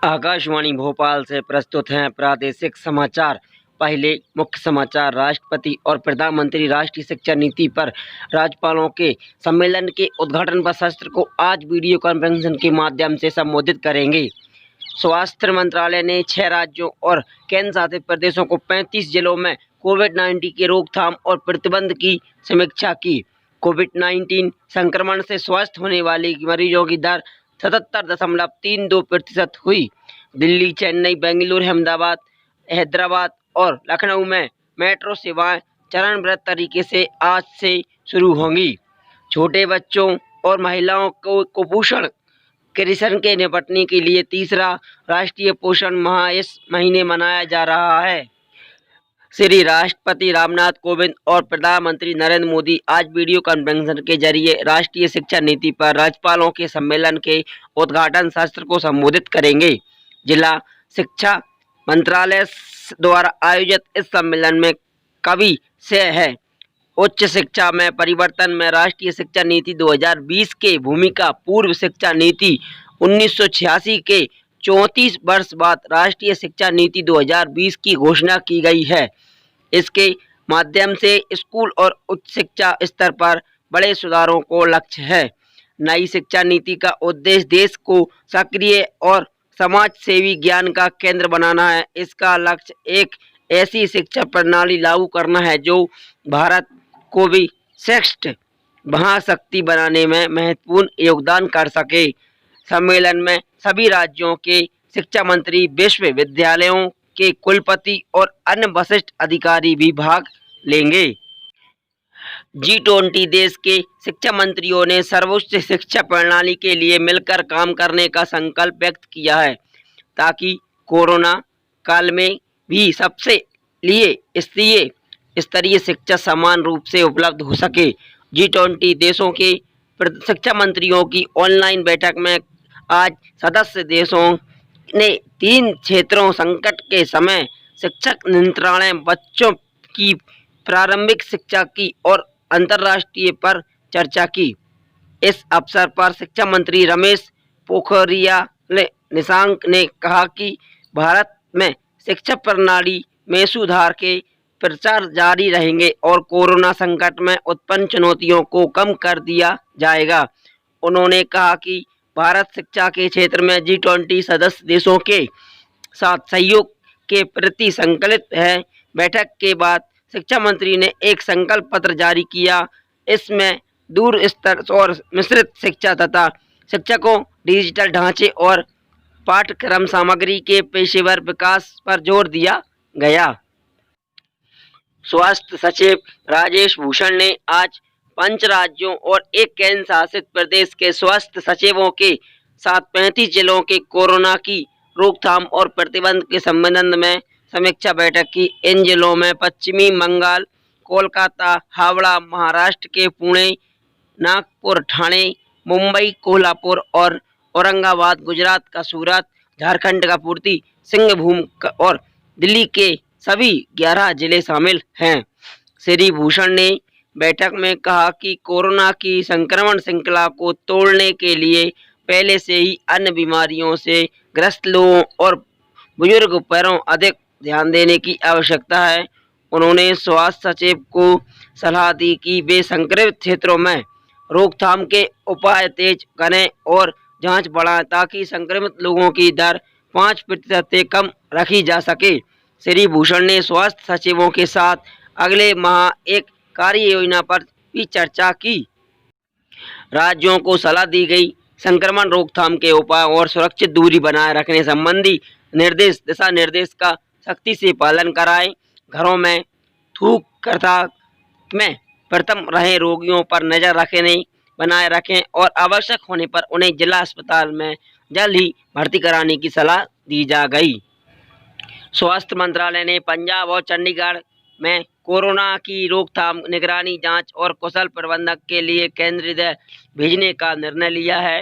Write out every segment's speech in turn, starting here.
आकाशवाणी भोपाल से प्रस्तुत हैं प्रादेशिक समाचार। पहले मुख्य समाचार। राष्ट्रपति और प्रधानमंत्री राष्ट्रीय शिक्षा नीति पर राज्यपालों के सम्मेलन के उद्घाटन पर सत्र को आज वीडियो कॉन्फ्रेंसिंग के माध्यम से संबोधित करेंगे। स्वास्थ्य मंत्रालय ने 6 राज्यों और केंद्र शासित प्रदेशों को 35 जिलों में कोविड-19 के रोकथाम और प्रतिबंध की समीक्षा की। कोविड-19 संक्रमण से स्वस्थ होने वाले मरीजों की दर 77.32% हुई। दिल्ली, चेन्नई, बेंगलुरु, अहमदाबाद, हैदराबाद और लखनऊ में मेट्रो सेवाएं चरणबद्ध तरीके से आज से शुरू होंगी। छोटे बच्चों और महिलाओं को कुपोषण कृषण के निपटने के लिए तीसरा राष्ट्रीय पोषण माह इस महीने मनाया जा रहा है। श्री राष्ट्रपति रामनाथ कोविंद और प्रधानमंत्री नरेंद्र मोदी आज वीडियो कॉन्फ्रेंसिंग के जरिए राष्ट्रीय शिक्षा नीति पर राज्यपालों के सम्मेलन के उद्घाटन सत्र को संबोधित करेंगे। जिला शिक्षा मंत्रालय द्वारा आयोजित इस सम्मेलन में कवि से है उच्च शिक्षा में परिवर्तन में राष्ट्रीय शिक्षा नीति 2020 के भूमिका। पूर्व शिक्षा नीति 1986 के 34 वर्ष बाद राष्ट्रीय शिक्षा नीति 2020 की घोषणा की गई है। इसके माध्यम से स्कूल और उच्च शिक्षा स्तर पर बड़े सुधारों को लक्ष्य है। नई शिक्षा नीति का उद्देश्य देश को सक्रिय और समाज सेवी ज्ञान का केंद्र बनाना है। इसका लक्ष्य एक ऐसी शिक्षा प्रणाली लागू करना है जो भारत को भी श्रेष्ठ महाशक्ति बनाने में महत्वपूर्ण योगदान कर सके। सम्मेलन में सभी राज्यों के शिक्षा मंत्री, विश्वविद्यालयों के कुलपति और अन्य वरिष्ठ अधिकारी भी भाग लेंगे। G20 देश के शिक्षा मंत्रियों ने सर्वोच्च शिक्षा प्रणाली के लिए मिलकर काम करने का संकल्प व्यक्त किया है ताकि कोरोना काल में भी सबसे लिए स्तरीय शिक्षा समान रूप से उपलब्ध हो सके। G20 देशों के शिक्षा मंत्रियों की ऑनलाइन बैठक में आज सदस्य देशों ने 3 क्षेत्रों संकट के समय शिक्षक नियंत्रण, बच्चों की प्रारंभिक शिक्षा की और अंतर्राष्ट्रीय पर चर्चा की। इस अवसर पर शिक्षा मंत्री रमेश पोखरियाल निशंक ने कहा कि भारत में शिक्षा प्रणाली में सुधार के प्रचार जारी रहेंगे और कोरोना संकट में उत्पन्न चुनौतियों को कम कर दिया जाएगा। उन्होंने कहा कि भारत शिक्षा के क्षेत्र में G20 सदस्य देशों के साथ सहयोग के प्रति संकल्पित है। बैठक के बाद शिक्षा मंत्री ने एक संकल्प पत्र जारी किया। इसमें दूर स्तर और मिश्रित शिक्षा तथा शिक्षकों, डिजिटल ढांचे और पाठ्यक्रम सामग्री के पेशेवर विकास पर जोर दिया गया। स्वास्थ्य सचिव राजेश भूषण ने आज 5 राज्यों और एक केंद्र शासित प्रदेश के स्वास्थ्य सचिवों के साथ 35 जिलों के कोरोना की रोकथाम और प्रतिबंध के संबंध में समीक्षा बैठक की। इन जिलों में पश्चिमी बंगाल, कोलकाता, हावड़ा, महाराष्ट्र के पुणे, नागपुर, ठाणे, मुंबई, कोल्हापुर और औरंगाबाद, गुजरात का सूरत, झारखंड का पूर्ति, सिंहभूम और दिल्ली के सभी 11 जिले शामिल हैं। श्री भूषण ने बैठक में कहा कि कोरोना की संक्रमण श्रृंखला को तोड़ने के लिए पहले से ही अन्य बीमारियों से ग्रस्त लोगों और बुजुर्ग पर अधिक ध्यान देने की आवश्यकता है। उन्होंने स्वास्थ्य सचिव को सलाह दी कि वे संक्रमित क्षेत्रों में रोकथाम के उपाय तेज करें और जांच बढ़ाएं ताकि संक्रमित लोगों की दर 5% से कम रखी जा सके। श्री भूषण ने स्वास्थ्य सचिवों के साथ अगले माह एक कार्य योजना पर भी चर्चा की। राज्यों को सलाह दी गई संक्रमण रोकथाम के उपाय और सुरक्षित दूरी बनाए रखने संबंधी दिशा निर्देश का सख्ती से पालन कराएं। घरों में थूक में प्रथम रहे रोगियों पर नजर बनाए रखें और आवश्यक होने पर उन्हें जिला अस्पताल में जल्द ही भर्ती कराने की सलाह दी जा गई। स्वास्थ्य मंत्रालय ने पंजाब और चंडीगढ़ में कोरोना की रोकथाम, निगरानी, जांच और कुशल प्रबंधन के लिए केंद्रीय दल भेजने का निर्णय लिया है।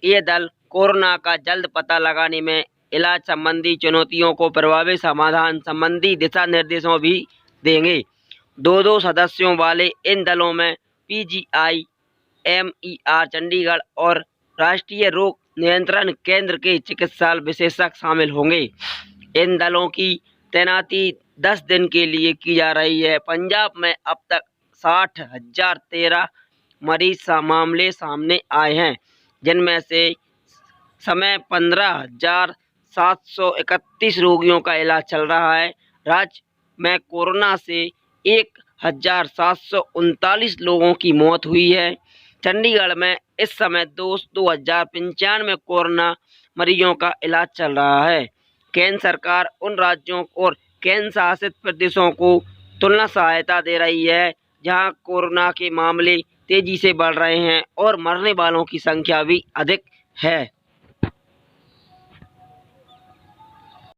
ये दल कोरोना का जल्द पता लगाने में इलाज संबंधी चुनौतियों को प्रभावी समाधान संबंधी दिशा निर्देशों भी देंगे। 2 सदस्यों वाले इन दलों में PGI, MER चंडीगढ़ और राष्ट्रीय रोग नियंत्रण केंद्र के चिकित्साल विशेषज्ञ शामिल होंगे। इन दलों की तैनाती 10 दिन के लिए की जा रही है। पंजाब में अब तक 60,013 मरीज मामले सामने आए हैं, जिनमें से समय 15,731 रोगियों का इलाज चल रहा है। राज्य में कोरोना से 1,739 लोगों की मौत हुई है। चंडीगढ़ में इस समय 2,095 कोरोना मरीजों का इलाज चल रहा है। केंद्र सरकार उन राज्यों और केंद्र शासित प्रदेशों को तुलना सहायता दे रही है जहां कोरोना के मामले तेजी से बढ़ रहे हैं और मरने वालों की संख्या भी अधिक है।